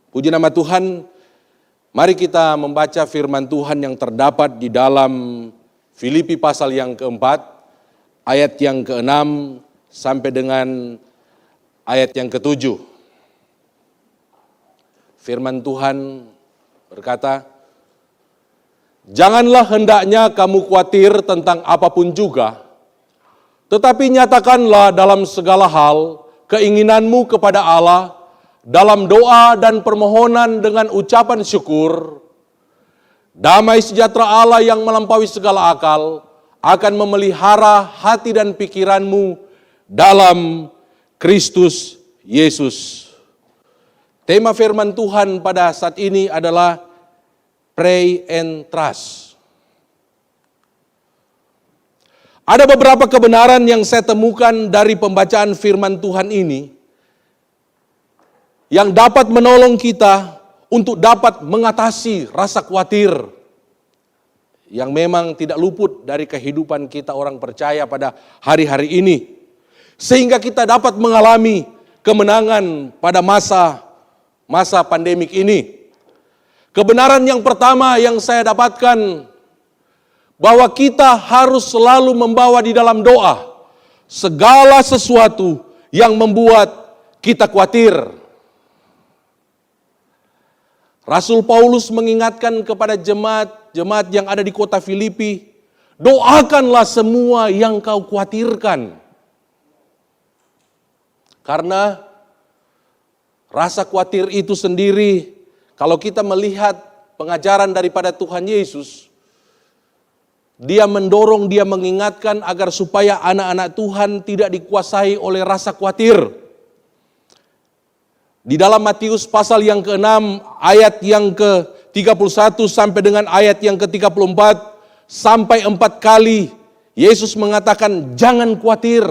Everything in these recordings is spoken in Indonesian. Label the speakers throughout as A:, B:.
A: Puji nama Tuhan, mari kita membaca firman Tuhan yang terdapat di dalam Filipi pasal yang keempat, ayat yang keenam sampai dengan ayat yang ketujuh. Firman Tuhan berkata, "Janganlah hendaknya kamu khawatir tentang apapun juga, tetapi nyatakanlah dalam segala hal keinginanmu kepada Allah, dalam doa dan permohonan dengan ucapan syukur. Damai sejahtera Allah yang melampaui segala akal akan memelihara hati dan pikiranmu dalam Kristus Yesus." Tema firman Tuhan pada saat ini adalah Pray and Trust. Ada beberapa kebenaran yang saya temukan dari pembacaan firman Tuhan ini yang dapat menolong kita untuk dapat mengatasi rasa khawatir yang memang tidak luput dari kehidupan kita orang percaya pada hari-hari ini. Sehingga kita dapat mengalami kemenangan pada masa pandemik ini. Kebenaran yang pertama yang saya dapatkan, bahwa kita harus selalu membawa di dalam doa segala sesuatu yang membuat kita khawatir. Rasul Paulus mengingatkan kepada jemaat yang ada di kota Filipi, doakanlah semua yang kau khawatirkan. Karena rasa khawatir itu sendiri, kalau kita melihat pengajaran daripada Tuhan Yesus, dia mendorong, dia mengingatkan agar supaya anak-anak Tuhan tidak dikuasai oleh rasa khawatir. Di dalam Matius pasal yang ke-6 ayat yang ke-31 sampai dengan ayat yang ke-34 sampai 4 kali Yesus mengatakan jangan khawatir,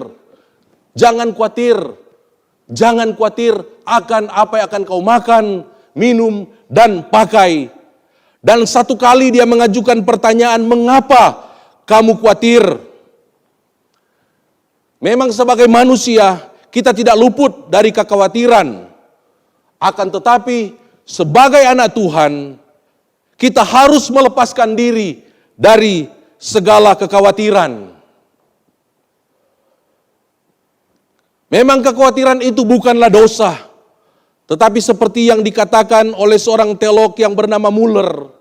A: jangan khawatir, jangan khawatir akan apa yang akan kau makan, minum dan pakai. Dan satu kali dia mengajukan pertanyaan, mengapa kamu khawatir? Memang sebagai manusia kita tidak luput dari kekhawatiran. Akan tetapi sebagai anak Tuhan, kita harus melepaskan diri dari segala kekhawatiran. Memang kekhawatiran itu bukanlah dosa, tetapi seperti yang dikatakan oleh seorang teolog yang bernama Muller,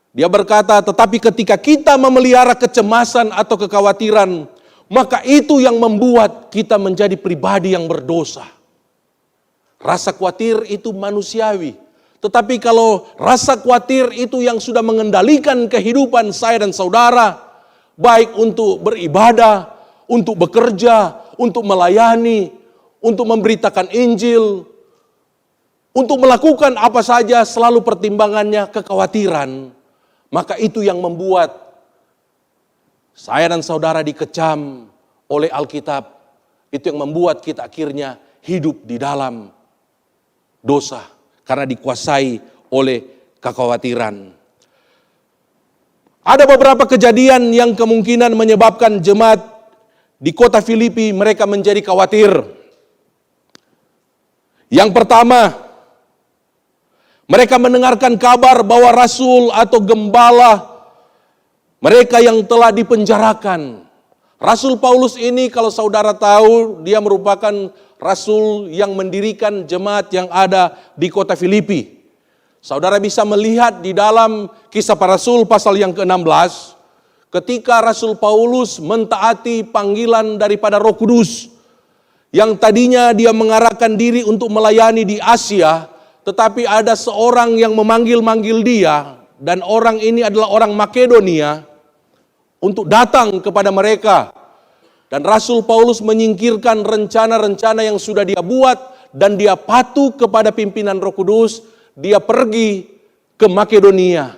A: dia berkata, tetapi ketika kita memelihara kecemasan atau kekhawatiran, maka itu yang membuat kita menjadi pribadi yang berdosa. Rasa khawatir itu manusiawi. Tetapi kalau rasa khawatir itu yang sudah mengendalikan kehidupan saya dan saudara, baik untuk beribadah, untuk bekerja, untuk melayani, untuk memberitakan Injil, untuk melakukan apa saja, selalu pertimbangannya kekhawatiran, maka itu yang membuat saya dan saudara dikecam oleh Alkitab. Itu yang membuat kita akhirnya hidup di dalam dosa karena dikuasai oleh kekhawatiran. Ada beberapa kejadian yang kemungkinan menyebabkan jemaat di kota Filipi mereka menjadi khawatir. Yang pertama, mereka mendengarkan kabar bahwa rasul atau gembala mereka yang telah dipenjarakan. Rasul Paulus ini kalau saudara tahu, dia merupakan rasul yang mendirikan jemaat yang ada di kota Filipi. Saudara bisa melihat di dalam Kisah Para Rasul pasal yang ke-16, ketika Rasul Paulus mentaati panggilan daripada Roh Kudus, yang tadinya dia mengarahkan diri untuk melayani di Asia, tetapi ada seorang yang memanggil-manggil dia, dan orang ini adalah orang Makedonia, untuk datang kepada mereka. Dan Rasul Paulus menyingkirkan rencana-rencana yang sudah dia buat, dan dia patuh kepada pimpinan Roh Kudus. Dia pergi ke Makedonia.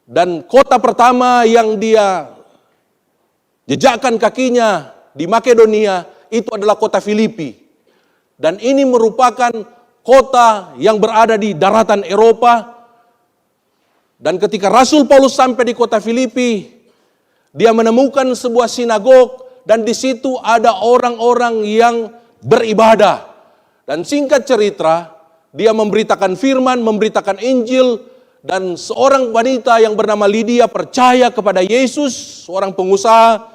A: Dan kota pertama yang dia jejakkan kakinya di Makedonia itu adalah kota Filipi. Dan ini merupakan kota yang berada di daratan Eropa. Dan ketika Rasul Paulus sampai di kota Filipi, dia menemukan sebuah sinagog. Dan di situ ada orang-orang yang beribadah. Dan singkat cerita, dia memberitakan firman, memberitakan Injil, dan seorang wanita yang bernama Lydia percaya kepada Yesus, seorang pengusaha.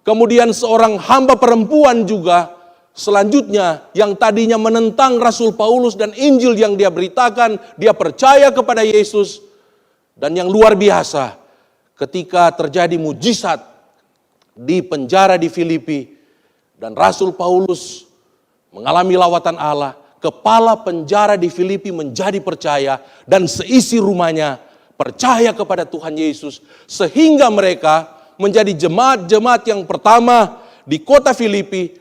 A: Kemudian seorang hamba perempuan juga selanjutnya yang tadinya menentang Rasul Paulus dan Injil yang dia beritakan, dia percaya kepada Yesus. Dan yang luar biasa, ketika terjadi mujizat di penjara di Filipi dan Rasul Paulus mengalami lawatan Allah, kepala penjara di Filipi menjadi percaya dan seisi rumahnya percaya kepada Tuhan Yesus, sehingga mereka menjadi jemaat-jemaat yang pertama di kota Filipi.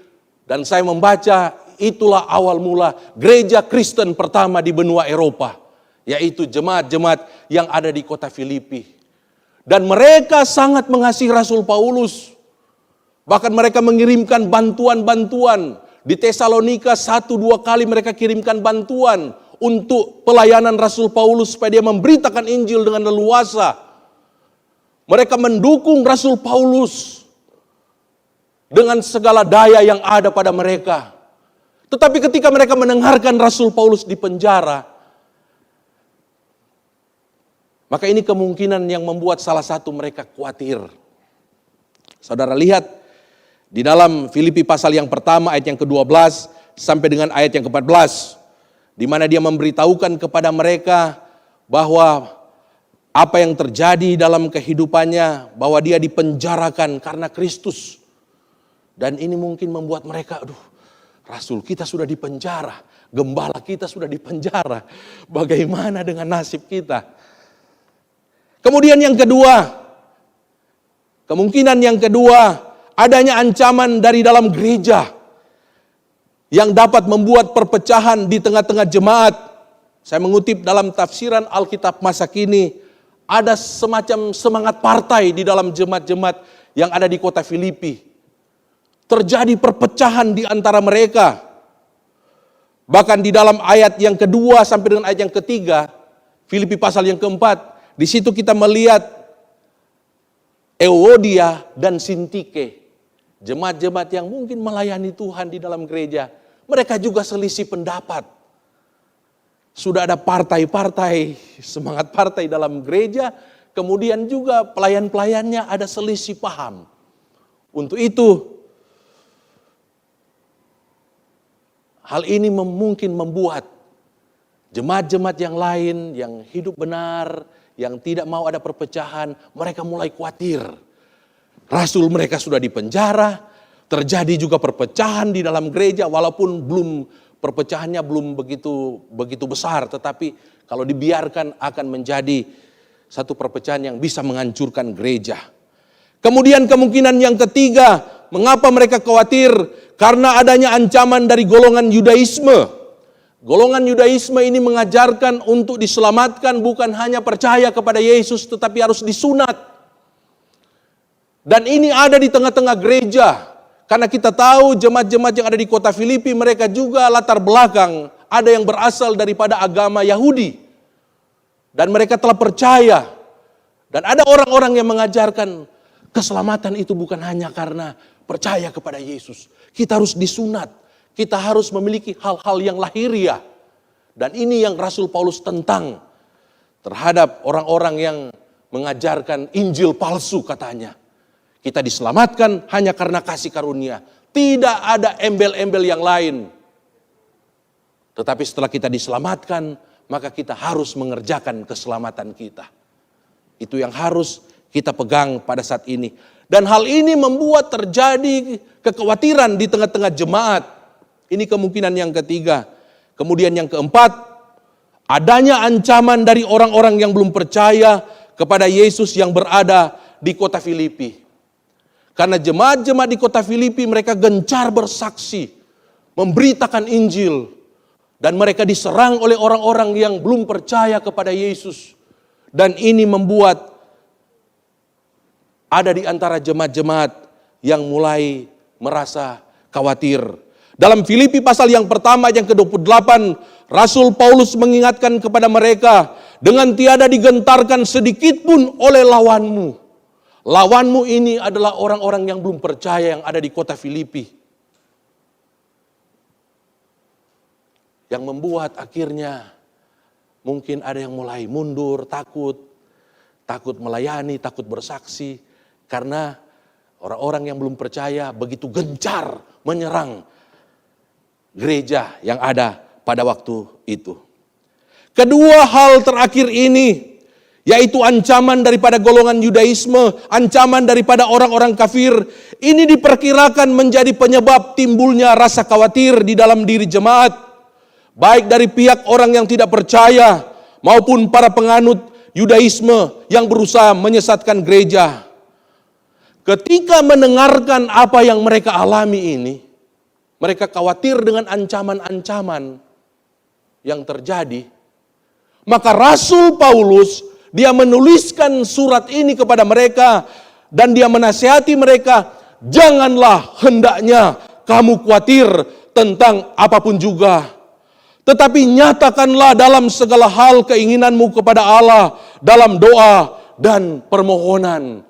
A: Dan saya membaca itulah awal mula gereja Kristen pertama di benua Eropa, yaitu jemaat-jemaat yang ada di kota Filipi. Dan mereka sangat mengasihi Rasul Paulus. Bahkan mereka mengirimkan bantuan-bantuan. Di Tesalonika 1-2 kali mereka kirimkan bantuan untuk pelayanan Rasul Paulus supaya dia memberitakan Injil dengan leluasa. Mereka mendukung Rasul Paulus dengan segala daya yang ada pada mereka. Tetapi ketika mereka mendengarkan Rasul Paulus di penjara, maka ini kemungkinan yang membuat salah satu mereka khawatir. Saudara lihat di dalam Filipi pasal yang pertama ayat yang ke-12 sampai dengan ayat yang ke-14. Di mana dia memberitahukan kepada mereka bahwa apa yang terjadi dalam kehidupannya, bahwa dia dipenjarakan karena Kristus. Dan ini mungkin membuat mereka, Rasul kita sudah dipenjara, gembala kita sudah dipenjara, bagaimana dengan nasib kita? Kemudian yang kedua, kemungkinan yang kedua, adanya ancaman dari dalam gereja yang dapat membuat perpecahan di tengah-tengah jemaat. Saya mengutip dalam tafsiran Alkitab masa kini, ada semacam semangat partai di dalam jemaat-jemaat yang ada di kota Filipi. Terjadi perpecahan di antara mereka. Bahkan di dalam ayat yang kedua sampai dengan ayat yang ketiga, Filipi pasal yang keempat, di situ kita melihat Euodia dan Sintike, jemaat-jemaat yang mungkin melayani Tuhan di dalam gereja, mereka juga selisih pendapat. Sudah ada partai-partai, semangat partai dalam gereja, kemudian juga pelayan-pelayannya ada selisih paham. Untuk itu, hal ini mungkin membuat jemaat-jemaat yang lain yang hidup benar, yang tidak mau ada perpecahan, mereka mulai khawatir. Rasul mereka sudah dipenjara, terjadi juga perpecahan di dalam gereja, walaupun perpecahannya belum begitu besar, tetapi kalau dibiarkan akan menjadi satu perpecahan yang bisa menghancurkan gereja. Kemudian kemungkinan yang ketiga, mengapa mereka khawatir? Karena adanya ancaman dari golongan Yudaisme. Golongan Yudaisme ini mengajarkan untuk diselamatkan bukan hanya percaya kepada Yesus, tetapi harus disunat. Dan ini ada di tengah-tengah gereja. Karena kita tahu jemaat-jemaat yang ada di kota Filipi, mereka juga latar belakang, ada yang berasal daripada agama Yahudi. Dan mereka telah percaya. Dan ada orang-orang yang mengajarkan keselamatan itu bukan hanya karena percaya kepada Yesus. Kita harus disunat. Kita harus memiliki hal-hal yang lahiriah. Dan ini yang Rasul Paulus tentang terhadap orang-orang yang mengajarkan Injil palsu katanya. Kita diselamatkan hanya karena kasih karunia. Tidak ada embel-embel yang lain. Tetapi setelah kita diselamatkan, maka kita harus mengerjakan keselamatan kita. Itu yang harus kita pegang pada saat ini. Dan hal ini membuat terjadi kekhawatiran di tengah-tengah jemaat. Ini kemungkinan yang ketiga. Kemudian yang keempat, adanya ancaman dari orang-orang yang belum percaya kepada Yesus yang berada di kota Filipi. Karena jemaat-jemaat di kota Filipi mereka gencar bersaksi, memberitakan Injil. Dan mereka diserang oleh orang-orang yang belum percaya kepada Yesus. Dan ini membuat ada di antara jemaat-jemaat yang mulai merasa khawatir. Dalam Filipi pasal yang pertama yang ke-28, Rasul Paulus mengingatkan kepada mereka, dengan tiada digentarkan sedikit pun oleh lawanmu. Lawanmu ini adalah orang-orang yang belum percaya yang ada di kota Filipi. Yang membuat akhirnya mungkin ada yang mulai mundur, takut melayani, takut bersaksi. Karena orang-orang yang belum percaya begitu gencar menyerang gereja yang ada pada waktu itu. Kedua hal terakhir ini, yaitu ancaman daripada golongan Yudaisme, ancaman daripada orang-orang kafir, ini diperkirakan menjadi penyebab timbulnya rasa khawatir di dalam diri jemaat, baik dari pihak orang yang tidak percaya maupun para penganut Yudaisme yang berusaha menyesatkan gereja. Ketika mendengarkan apa yang mereka alami ini, mereka khawatir dengan ancaman-ancaman yang terjadi. Maka Rasul Paulus, dia menuliskan surat ini kepada mereka dan dia menasihati mereka, janganlah hendaknya kamu khawatir tentang apapun juga. Tetapi nyatakanlah dalam segala hal keinginanmu kepada Allah dalam doa dan permohonan.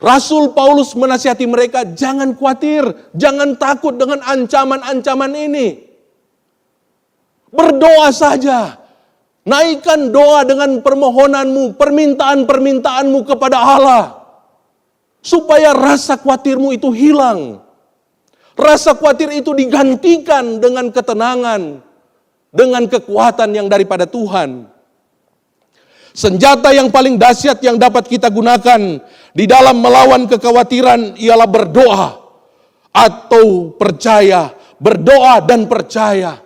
A: Rasul Paulus menasihati mereka, jangan khawatir, jangan takut dengan ancaman-ancaman ini. Berdoa saja. Naikkan doa dengan permohonanmu, permintaan-permintaanmu kepada Allah. Supaya rasa khawatirmu itu hilang. Rasa khawatir itu digantikan dengan ketenangan, dengan kekuatan yang daripada Tuhan. Senjata yang paling dahsyat yang dapat kita gunakan di dalam melawan kekhawatiran ialah berdoa atau percaya. Berdoa dan percaya.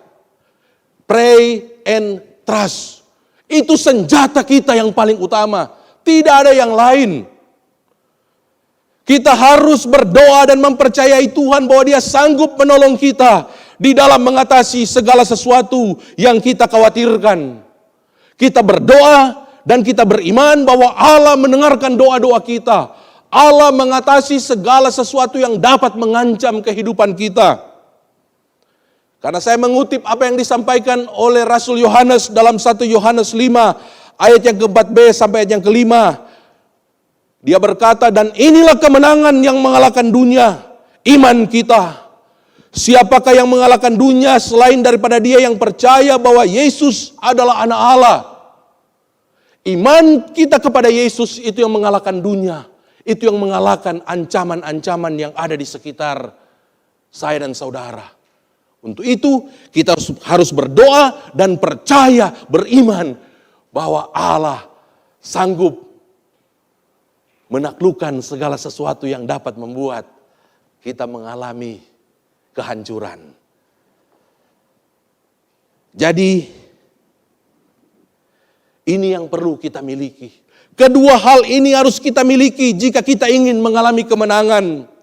A: Pray and trust. Itu senjata kita yang paling utama. Tidak ada yang lain. Kita harus berdoa dan mempercayai Tuhan bahwa Dia sanggup menolong kita di dalam mengatasi segala sesuatu yang kita khawatirkan. Kita berdoa dan kita beriman bahwa Allah mendengarkan doa-doa kita. Allah mengatasi segala sesuatu yang dapat mengancam kehidupan kita. Karena saya mengutip apa yang disampaikan oleh Rasul Yohanes dalam 1 Yohanes 5 ayat yang ke-4b sampai ayat yang ke-5. Dia berkata, dan inilah kemenangan yang mengalahkan dunia, iman kita. Siapakah yang mengalahkan dunia selain daripada dia yang percaya bahwa Yesus adalah anak Allah. Iman kita kepada Yesus itu yang mengalahkan dunia. Itu yang mengalahkan ancaman-ancaman yang ada di sekitar saya dan saudara. Untuk itu kita harus berdoa dan percaya, beriman bahwa Allah sanggup menaklukkan segala sesuatu yang dapat membuat kita mengalami kehancuran. Jadi ini yang perlu kita miliki. Kedua hal ini harus kita miliki jika kita ingin mengalami kemenangan.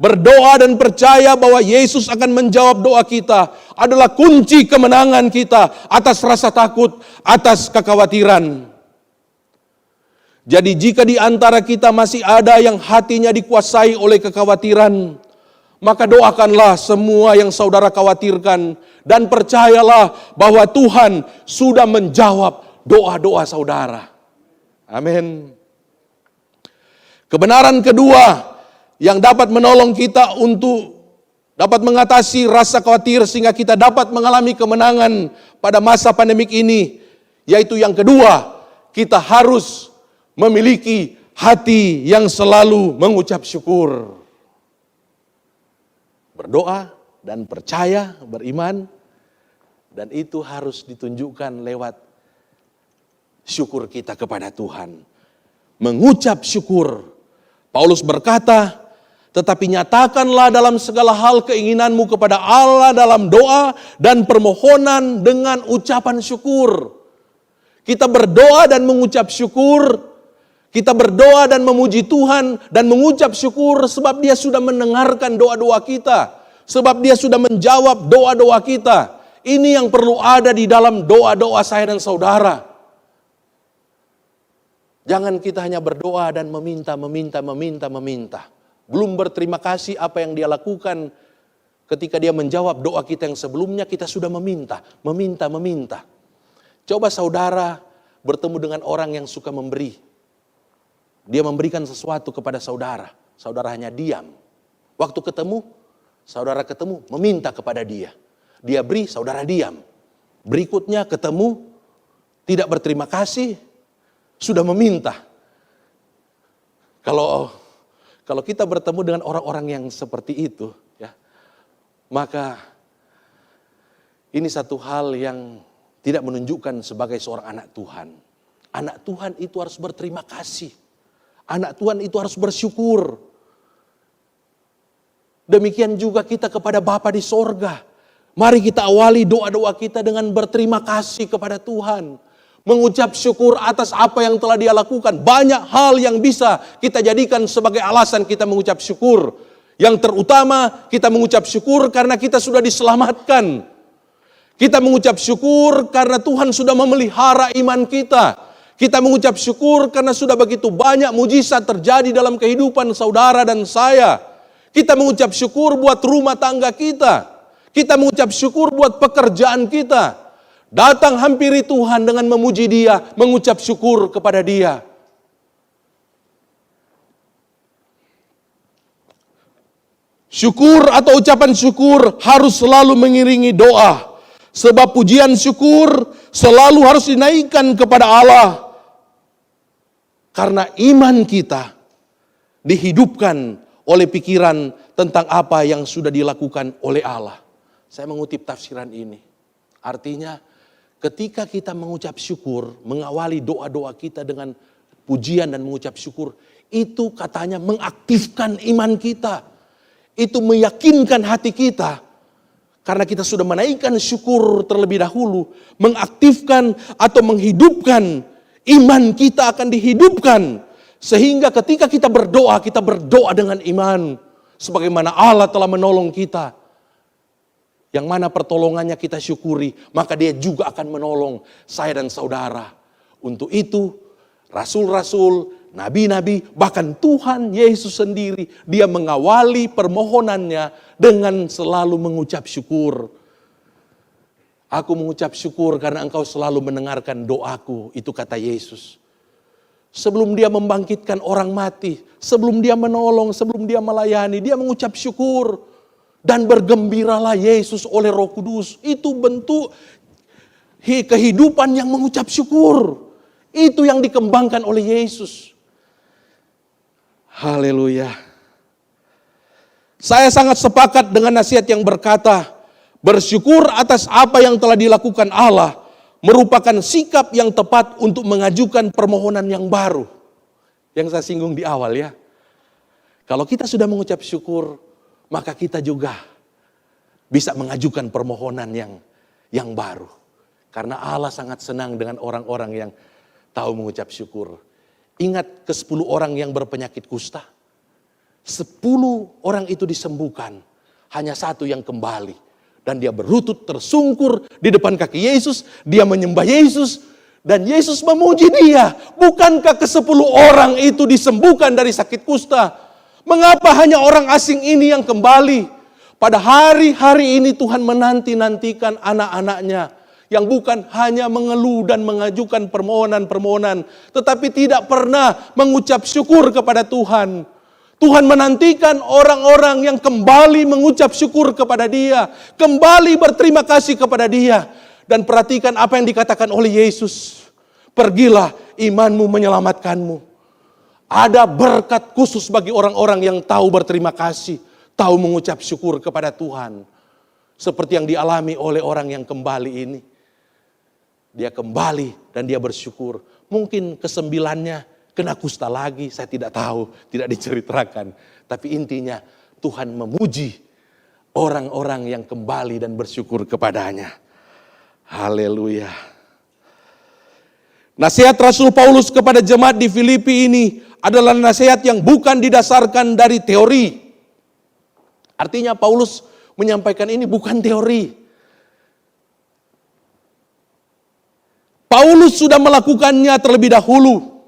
A: Berdoa dan percaya bahwa Yesus akan menjawab doa kita adalah kunci kemenangan kita atas rasa takut, atas kekhawatiran. Jadi jika di antara kita masih ada yang hatinya dikuasai oleh kekhawatiran, maka doakanlah semua yang saudara khawatirkan dan percayalah bahwa Tuhan sudah menjawab doa-doa saudara. Amin. Kebenaran kedua yang dapat menolong kita untuk dapat mengatasi rasa khawatir sehingga kita dapat mengalami kemenangan pada masa pandemik ini, yaitu yang kedua, kita harus memiliki hati yang selalu mengucap syukur. Berdoa dan percaya, beriman, dan itu harus ditunjukkan lewat syukur kita kepada Tuhan. Mengucap syukur. Paulus berkata, tetapi nyatakanlah dalam segala hal keinginanmu kepada Allah dalam doa dan permohonan dengan ucapan syukur. Kita berdoa dan mengucap syukur. Kita berdoa dan memuji Tuhan dan mengucap syukur sebab Dia sudah mendengarkan doa-doa kita. Sebab Dia sudah menjawab doa-doa kita. Ini yang perlu ada di dalam doa-doa saya dan saudara. Jangan kita hanya berdoa dan meminta. Belum berterima kasih apa yang Dia lakukan ketika Dia menjawab doa kita yang sebelumnya, kita sudah meminta. Coba saudara bertemu dengan orang yang suka memberi. Dia memberikan sesuatu kepada saudara. Saudara hanya diam. Waktu ketemu, saudara ketemu meminta kepada dia. Dia beri, saudara diam. Berikutnya ketemu, tidak berterima kasih, sudah meminta. Kalau kita bertemu dengan orang-orang yang seperti itu, ya, maka ini satu hal yang tidak menunjukkan sebagai seorang anak Tuhan. Anak Tuhan itu harus berterima kasih. Anak Tuhan itu harus bersyukur. Demikian juga kita kepada Bapa di sorga. Mari kita awali doa-doa kita dengan berterima kasih kepada Tuhan. Mengucap syukur atas apa yang telah Dia lakukan. Banyak hal yang bisa kita jadikan sebagai alasan kita mengucap syukur. Yang terutama kita mengucap syukur karena kita sudah diselamatkan. Kita mengucap syukur karena Tuhan sudah memelihara iman kita. Kita mengucap syukur karena sudah begitu banyak mujizat terjadi dalam kehidupan saudara dan saya. Kita mengucap syukur buat rumah tangga kita. Kita mengucap syukur buat pekerjaan kita. Datang hampiri Tuhan dengan memuji Dia, mengucap syukur kepada Dia. Syukur atau ucapan syukur harus selalu mengiringi doa. Sebab pujian syukur selalu harus dinaikkan kepada Allah. Karena iman kita dihidupkan oleh pikiran tentang apa yang sudah dilakukan oleh Allah. Saya mengutip tafsiran ini. Artinya ketika kita mengucap syukur, mengawali doa-doa kita dengan pujian dan mengucap syukur, itu katanya mengaktifkan iman kita. Itu meyakinkan hati kita. Karena kita sudah menaikkan syukur terlebih dahulu, mengaktifkan atau menghidupkan iman kita akan dihidupkan. Sehingga ketika kita berdoa dengan iman. Sebagaimana Allah telah menolong kita. Yang mana pertolongannya kita syukuri. Maka Dia juga akan menolong saya dan saudara. Untuk itu rasul-rasul, nabi-nabi, bahkan Tuhan Yesus sendiri. Dia mengawali permohonannya dengan selalu mengucap syukur. Aku mengucap syukur karena Engkau selalu mendengarkan doaku. Itu kata Yesus. Sebelum Dia membangkitkan orang mati, sebelum Dia menolong, sebelum Dia melayani, Dia mengucap syukur. Dan bergembiralah Yesus oleh Roh Kudus. Itu bentuk kehidupan yang mengucap syukur. Itu yang dikembangkan oleh Yesus. Haleluya. Saya sangat sepakat dengan nasihat yang berkata, bersyukur atas apa yang telah dilakukan Allah merupakan sikap yang tepat untuk mengajukan permohonan yang baru. Yang saya singgung di awal ya. Kalau kita sudah mengucap syukur, maka kita juga bisa mengajukan permohonan yang baru. Karena Allah sangat senang dengan orang-orang yang tahu mengucap syukur. Ingat ke 10 orang yang berpenyakit kusta. 10 orang itu disembuhkan. Hanya 1 yang kembali. Dan dia berlutut tersungkur di depan kaki Yesus. Dia menyembah Yesus. Dan Yesus memuji dia. Bukankah ke 10 orang itu disembuhkan dari sakit kusta? Mengapa hanya orang asing ini yang kembali? Pada hari-hari ini Tuhan menanti-nantikan anak-anaknya. Yang bukan hanya mengeluh dan mengajukan permohonan-permohonan. Tetapi tidak pernah mengucap syukur kepada Tuhan. Tuhan menantikan orang-orang yang kembali mengucap syukur kepada Dia. Kembali berterima kasih kepada Dia. Dan perhatikan apa yang dikatakan oleh Yesus. Pergilah, imanmu menyelamatkanmu. Ada berkat khusus bagi orang-orang yang tahu berterima kasih. Tahu mengucap syukur kepada Tuhan. Seperti yang dialami oleh orang yang kembali ini. Dia kembali dan dia bersyukur. Mungkin kesembilannya kena kusta lagi, saya tidak tahu, tidak diceritakan. Tapi intinya Tuhan memuji orang-orang yang kembali dan bersyukur kepadanya. Haleluya. Nasihat Rasul Paulus kepada jemaat di Filipi ini adalah nasihat yang bukan didasarkan dari teori. Artinya Paulus menyampaikan ini bukan teori. Paulus sudah melakukannya terlebih dahulu.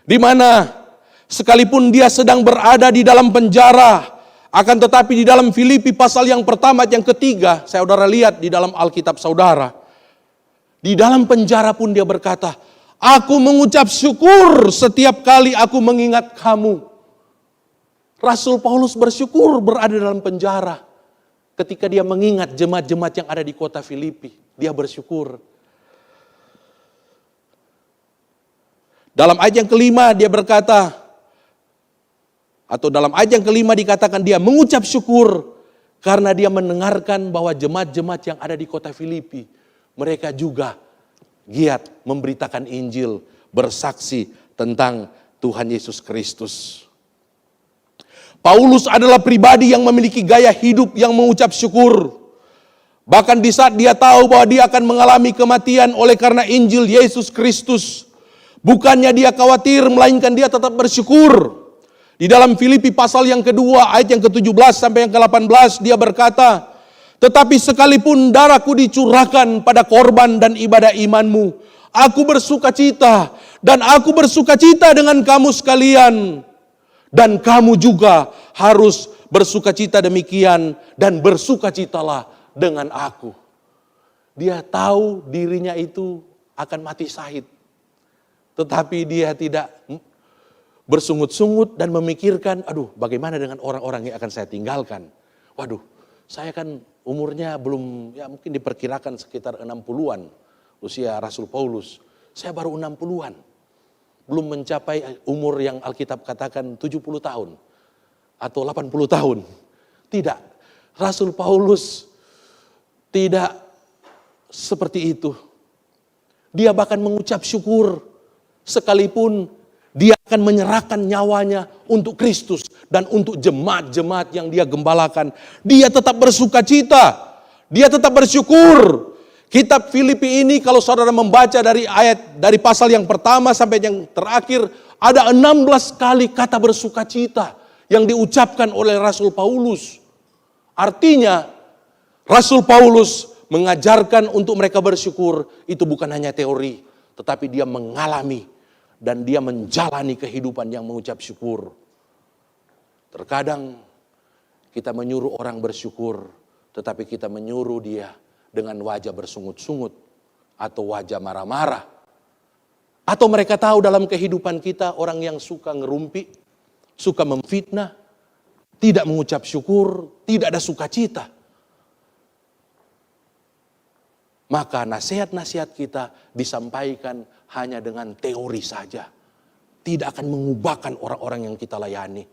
A: Di mana sekalipun dia sedang berada di dalam penjara, akan tetapi di dalam Filipi pasal yang pertama, yang ketiga, saudara lihat di dalam Alkitab saudara. Di dalam penjara pun dia berkata, aku mengucap syukur setiap kali aku mengingat kamu. Rasul Paulus bersyukur berada dalam penjara ketika dia mengingat jemaat-jemaat yang ada di kota Filipi. dia bersyukur. Dalam ayat yang kelima dia berkata, atau dalam ayat yang kelima dikatakan dia mengucap syukur karena dia mendengarkan bahwa jemaat-jemaat yang ada di kota Filipi, mereka juga giat memberitakan Injil, bersaksi tentang Tuhan Yesus Kristus. Paulus adalah pribadi yang memiliki gaya hidup yang mengucap syukur. Bahkan di saat dia tahu bahwa dia akan mengalami kematian oleh karena Injil Yesus Kristus, bukannya dia khawatir, melainkan dia tetap bersyukur. Di dalam Filipi pasal yang kedua, ayat yang ke-17 sampai yang ke-18, dia berkata, tetapi sekalipun darahku dicurahkan pada korban dan ibadah imanmu, aku bersuka cita, dan aku bersuka cita dengan kamu sekalian. Dan kamu juga harus bersuka cita demikian, dan bersuka citalah dengan aku. Dia tahu dirinya itu akan mati syahid. Tetapi dia tidak bersungut-sungut dan memikirkan, aduh bagaimana dengan orang-orang yang akan saya tinggalkan. Waduh, saya kan umurnya belum, ya mungkin diperkirakan sekitar 60-an usia Rasul Paulus. Saya baru 60-an. Belum mencapai umur yang Alkitab katakan 70 tahun atau 80 tahun. Tidak, Rasul Paulus tidak seperti itu. Dia bahkan mengucap syukur sekalipun dia akan menyerahkan nyawanya untuk Kristus dan untuk jemaat-jemaat yang dia gembalakan. Dia tetap bersuka cita. Dia tetap bersyukur. Kitab Filipi ini kalau saudara membaca dari pasal yang pertama sampai yang terakhir, ada 16 kali kata bersuka cita yang diucapkan oleh Rasul Paulus. Artinya Rasul Paulus mengajarkan untuk mereka bersyukur itu bukan hanya teori, tetapi dia mengalami dan dia menjalani kehidupan yang mengucap syukur. Terkadang kita menyuruh orang bersyukur, tetapi kita menyuruh dia dengan wajah bersungut-sungut atau wajah marah-marah. Atau mereka tahu dalam kehidupan kita orang yang suka ngerumpi, suka memfitnah, tidak mengucap syukur, tidak ada sukacita. Maka nasihat-nasihat kita disampaikan hanya dengan teori saja. Tidak akan mengubahkan orang-orang yang kita layani.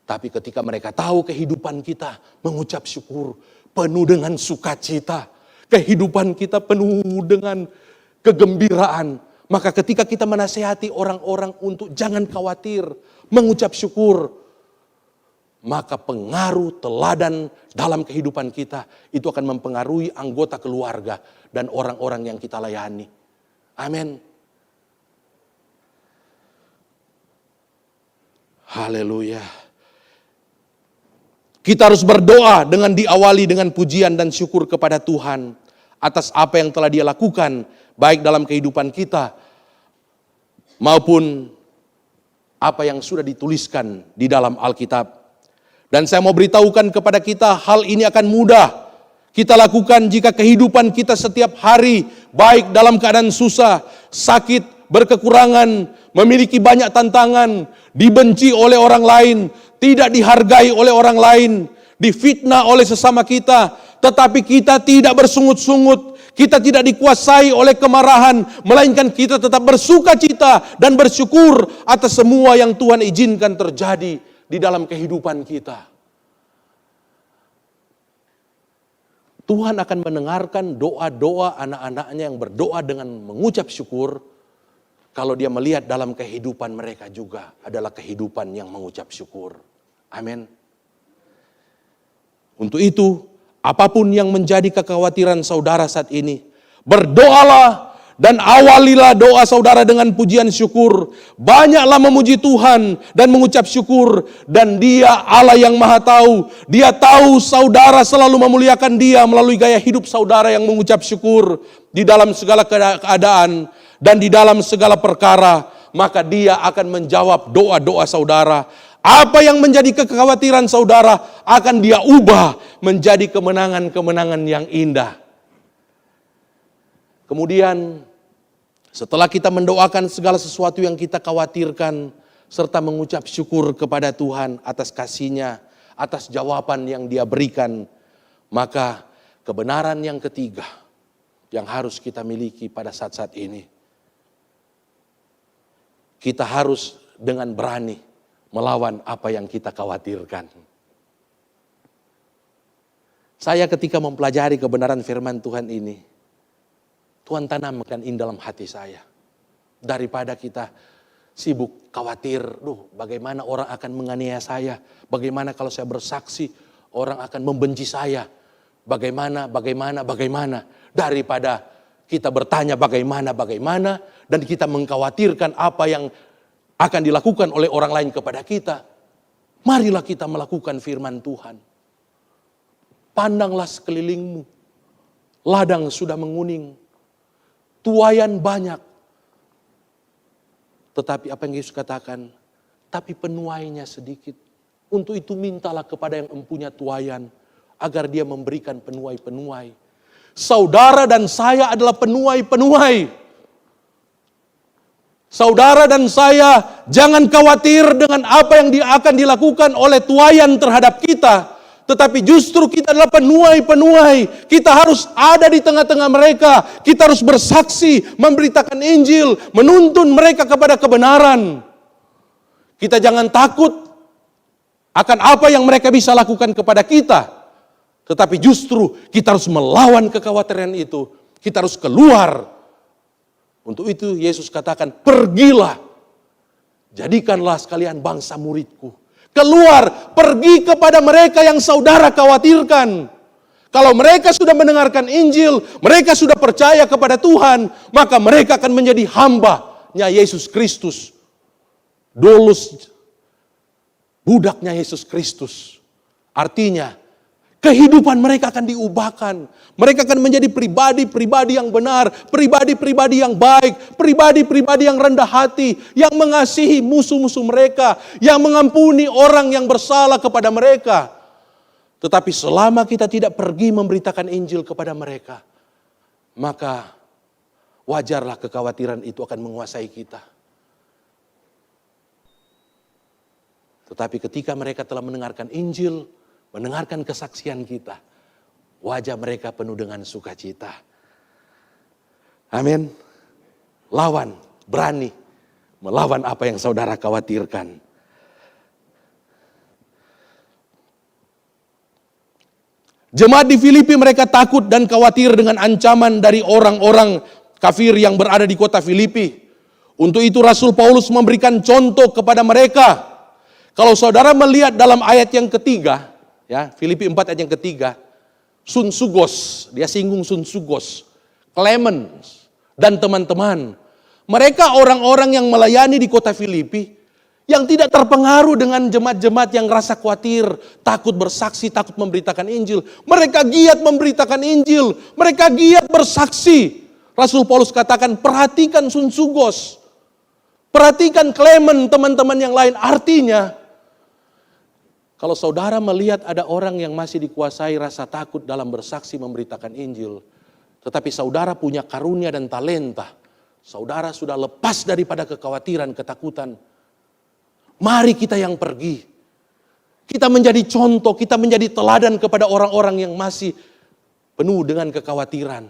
A: Tapi ketika mereka tahu kehidupan kita mengucap syukur, penuh dengan sukacita. Kehidupan kita penuh dengan kegembiraan. Maka ketika kita menasihati orang-orang untuk jangan khawatir, mengucap syukur, maka pengaruh teladan dalam kehidupan kita itu akan mempengaruhi anggota keluarga dan orang-orang yang kita layani. Amin. Haleluya. Kita harus berdoa dengan diawali dengan pujian dan syukur kepada Tuhan atas apa yang telah Dia lakukan baik dalam kehidupan kita maupun apa yang sudah dituliskan di dalam Alkitab. Dan saya mau beritahukan kepada kita, hal ini akan mudah kita lakukan jika kehidupan kita setiap hari, baik dalam keadaan susah, sakit, berkekurangan, memiliki banyak tantangan, dibenci oleh orang lain, tidak dihargai oleh orang lain, difitnah oleh sesama kita, tetapi kita tidak bersungut-sungut, kita tidak dikuasai oleh kemarahan, melainkan kita tetap bersuka cita dan bersyukur atas semua yang Tuhan izinkan terjadi di dalam kehidupan kita. Tuhan akan mendengarkan doa-doa anak-anaknya yang berdoa dengan mengucap syukur kalau Dia melihat dalam kehidupan mereka juga adalah kehidupan yang mengucap syukur. Amin. Untuk itu, apapun yang menjadi kekhawatiran saudara saat ini, berdoalah dan awalilah doa saudara dengan pujian syukur. Banyaklah memuji Tuhan dan mengucap syukur. Dan Dia Allah yang maha tahu. Dia tahu saudara selalu memuliakan Dia melalui gaya hidup saudara yang mengucap syukur. Di dalam segala keadaan dan di dalam segala perkara. Maka Dia akan menjawab doa-doa saudara. Apa yang menjadi kekhawatiran saudara akan Dia ubah menjadi kemenangan-kemenangan yang indah. Kemudian setelah kita mendoakan segala sesuatu yang kita khawatirkan serta mengucap syukur kepada Tuhan atas kasih-Nya, atas jawaban yang Dia berikan, maka kebenaran yang ketiga yang harus kita miliki pada saat-saat ini. Kita harus dengan berani melawan apa yang kita khawatirkan. Saya ketika mempelajari kebenaran firman Tuhan ini, Tuhan tanamkan ini dalam hati saya. Daripada kita sibuk khawatir, bagaimana orang akan menganiaya saya, bagaimana kalau saya bersaksi, orang akan membenci saya, bagaimana. Daripada kita bertanya bagaimana, dan kita mengkhawatirkan apa yang akan dilakukan oleh orang lain kepada kita. Marilah kita melakukan firman Tuhan. Pandanglah sekelilingmu, ladang sudah menguning, tuaian banyak. Tetapi apa yang Yesus katakan, tapi penuainya sedikit. Untuk itu mintalah kepada yang empunya tuaian, agar dia memberikan penuai-penuai. Saudara dan saya adalah penuai-penuai. Saudara dan saya jangan khawatir dengan apa yang akan dilakukan oleh tuaian terhadap kita. Tetapi justru kita adalah penuai-penuai. Kita harus ada di tengah-tengah mereka. Kita harus bersaksi, memberitakan Injil, menuntun mereka kepada kebenaran. Kita jangan takut akan apa yang mereka bisa lakukan kepada kita. Tetapi justru kita harus melawan kekhawatiran itu. Kita harus keluar. Untuk itu Yesus katakan, pergilah. Jadikanlah sekalian bangsa muridku. Keluar, pergi kepada mereka yang saudara khawatirkan. Kalau mereka sudah mendengarkan Injil, mereka sudah percaya kepada Tuhan, maka mereka akan menjadi hamba-Nya Yesus Kristus. Doulos, budaknya Yesus Kristus. Artinya, kehidupan mereka akan diubahkan. Mereka akan menjadi pribadi-pribadi yang benar, pribadi-pribadi yang baik, pribadi-pribadi yang rendah hati, yang mengasihi musuh-musuh mereka, yang mengampuni orang yang bersalah kepada mereka. Tetapi selama kita tidak pergi memberitakan Injil kepada mereka, maka wajarlah kekhawatiran itu akan menguasai kita. Tetapi ketika mereka telah mendengarkan Injil, mendengarkan kesaksian kita, wajah mereka penuh dengan sukacita. Amin. Lawan, berani melawan apa yang saudara khawatirkan. Jemaat di Filipi mereka takut dan khawatir dengan ancaman dari orang-orang kafir yang berada di kota Filipi. Untuk itu Rasul Paulus memberikan contoh kepada mereka. Kalau saudara melihat dalam ayat yang ketiga, ya, Filipi 4 ayat yang ketiga, Sunsugos, dia singgung Sunsugos, Clemens, dan teman-teman. Mereka orang-orang yang melayani di kota Filipi, yang tidak terpengaruh dengan jemaat-jemaat yang rasa khawatir, takut bersaksi, takut memberitakan Injil. Mereka giat memberitakan Injil, mereka giat bersaksi. Rasul Paulus katakan, perhatikan Sunsugos, perhatikan Clement, teman-teman yang lain. Artinya, kalau saudara melihat ada orang yang masih dikuasai rasa takut dalam bersaksi memberitakan Injil, tetapi saudara punya karunia dan talenta, saudara sudah lepas daripada kekhawatiran, ketakutan, mari kita yang pergi. Kita menjadi contoh, kita menjadi teladan kepada orang-orang yang masih penuh dengan kekhawatiran.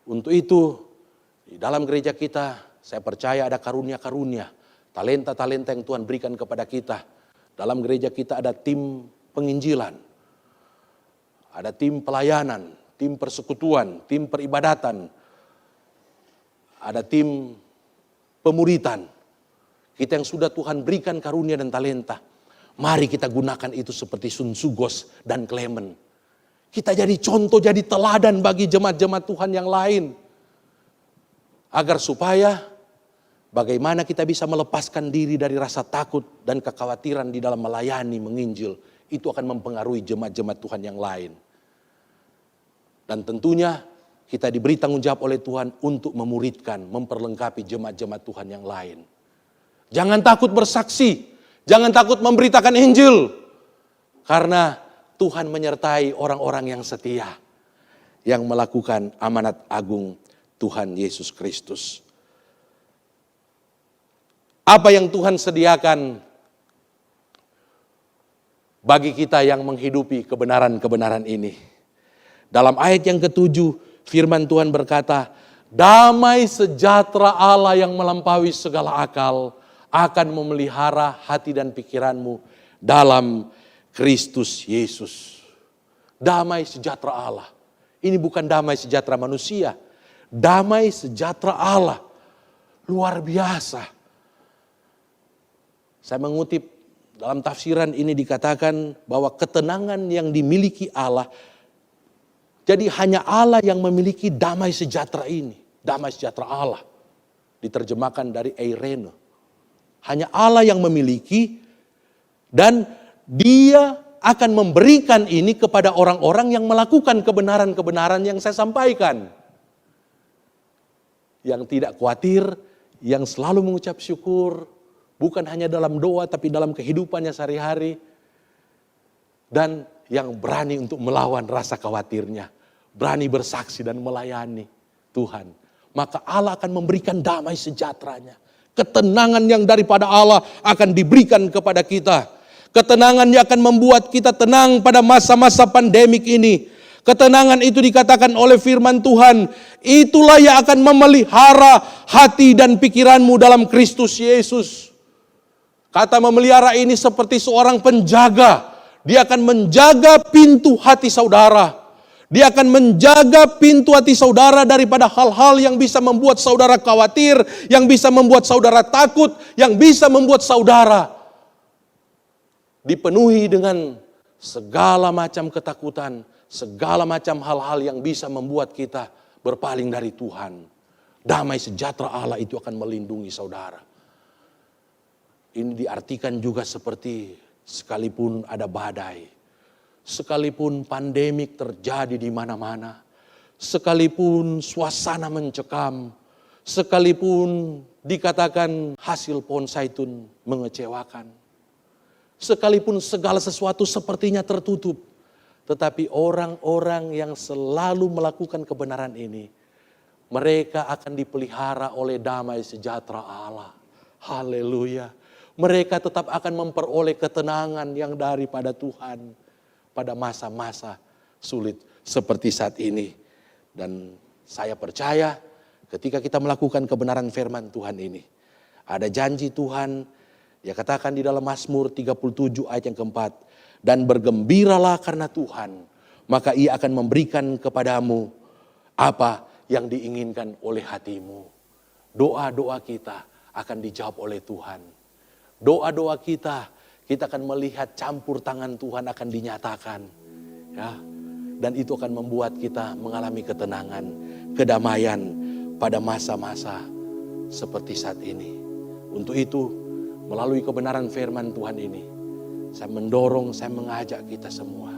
A: Untuk itu, di dalam gereja kita, saya percaya ada karunia-karunia, talenta-talenta yang Tuhan berikan kepada kita. Dalam gereja kita ada tim penginjilan, ada tim pelayanan, tim persekutuan, tim peribadatan, ada tim pemuritan. Kita yang sudah Tuhan berikan karunia dan talenta, mari kita gunakan itu seperti Sunsugos dan Clement. Kita jadi contoh, jadi teladan bagi jemaat-jemaat Tuhan yang lain. Agar supaya bagaimana kita bisa melepaskan diri dari rasa takut dan kekhawatiran di dalam melayani, menginjil. Itu akan mempengaruhi jemaat-jemaat Tuhan yang lain. Dan tentunya kita diberi tanggung jawab oleh Tuhan untuk memuridkan, memperlengkapi jemaat-jemaat Tuhan yang lain. Jangan takut bersaksi, jangan takut memberitakan Injil. Karena Tuhan menyertai orang-orang yang setia, yang melakukan amanat agung Tuhan Yesus Kristus. Apa yang Tuhan sediakan bagi kita yang menghidupi kebenaran-kebenaran ini. Dalam ayat yang ke-7, Firman Tuhan berkata, damai sejahtera Allah yang melampaui segala akal akan memelihara hati dan pikiranmu dalam Kristus Yesus. Damai sejahtera Allah. Ini bukan damai sejahtera manusia. Damai sejahtera Allah. Luar biasa. Saya mengutip dalam tafsiran ini dikatakan bahwa ketenangan yang dimiliki Allah. Jadi hanya Allah yang memiliki damai sejahtera ini. Damai sejahtera Allah. Diterjemahkan dari eirene. Hanya Allah yang memiliki dan Dia akan memberikan ini kepada orang-orang yang melakukan kebenaran-kebenaran yang saya sampaikan. Yang tidak khawatir, yang selalu mengucap syukur, bukan hanya dalam doa tapi dalam kehidupannya sehari-hari. Dan yang berani untuk melawan rasa khawatirnya. Berani bersaksi dan melayani Tuhan. Maka Allah akan memberikan damai sejahteranya. Ketenangan yang daripada Allah akan diberikan kepada kita. Ketenangan yang akan membuat kita tenang pada masa-masa pandemik ini. Ketenangan itu dikatakan oleh firman Tuhan. Itulah yang akan memelihara hati dan pikiranmu dalam Kristus Yesus. Kata memelihara ini seperti seorang penjaga. Dia akan menjaga pintu hati saudara. Dia akan menjaga pintu hati saudara daripada hal-hal yang bisa membuat saudara khawatir. Yang bisa membuat saudara takut. Yang bisa membuat saudara dipenuhi dengan segala macam ketakutan, segala macam hal-hal yang bisa membuat kita berpaling dari Tuhan. Damai sejahtera Allah itu akan melindungi saudara. Ini diartikan juga seperti sekalipun ada badai, sekalipun pandemik terjadi di mana-mana, sekalipun suasana mencekam, sekalipun dikatakan hasil pohon zaitun mengecewakan, sekalipun segala sesuatu sepertinya tertutup. Tetapi orang-orang yang selalu melakukan kebenaran ini, mereka akan dipelihara oleh damai sejahtera Allah. Haleluya. Mereka tetap akan memperoleh ketenangan yang daripada Tuhan pada masa-masa sulit seperti saat ini. Dan saya percaya ketika kita melakukan kebenaran firman Tuhan ini, ada janji Tuhan. Dia katakan di dalam Mazmur 37 ayat yang keempat. Dan bergembiralah karena Tuhan. Maka Ia akan memberikan kepadamu apa yang diinginkan oleh hatimu. Doa-doa kita akan dijawab oleh Tuhan. Doa-doa kita akan melihat campur tangan Tuhan akan dinyatakan. Ya. Dan itu akan membuat kita mengalami ketenangan, kedamaian pada masa-masa seperti saat ini. Untuk itu, melalui kebenaran firman Tuhan ini, saya mendorong, saya mengajak kita semua.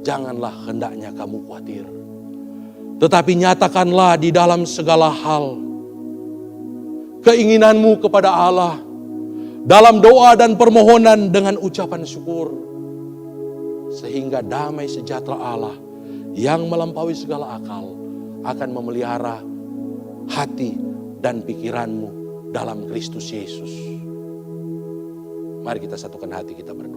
A: Janganlah hendaknya kamu khawatir. Tetapi nyatakanlah di dalam segala hal keinginanmu kepada Allah. Dalam doa dan permohonan dengan ucapan syukur. Sehingga damai sejahtera Allah yang melampaui segala akal akan memelihara hati dan pikiranmu dalam Kristus Yesus. Mari kita satukan hati, kita berdoa.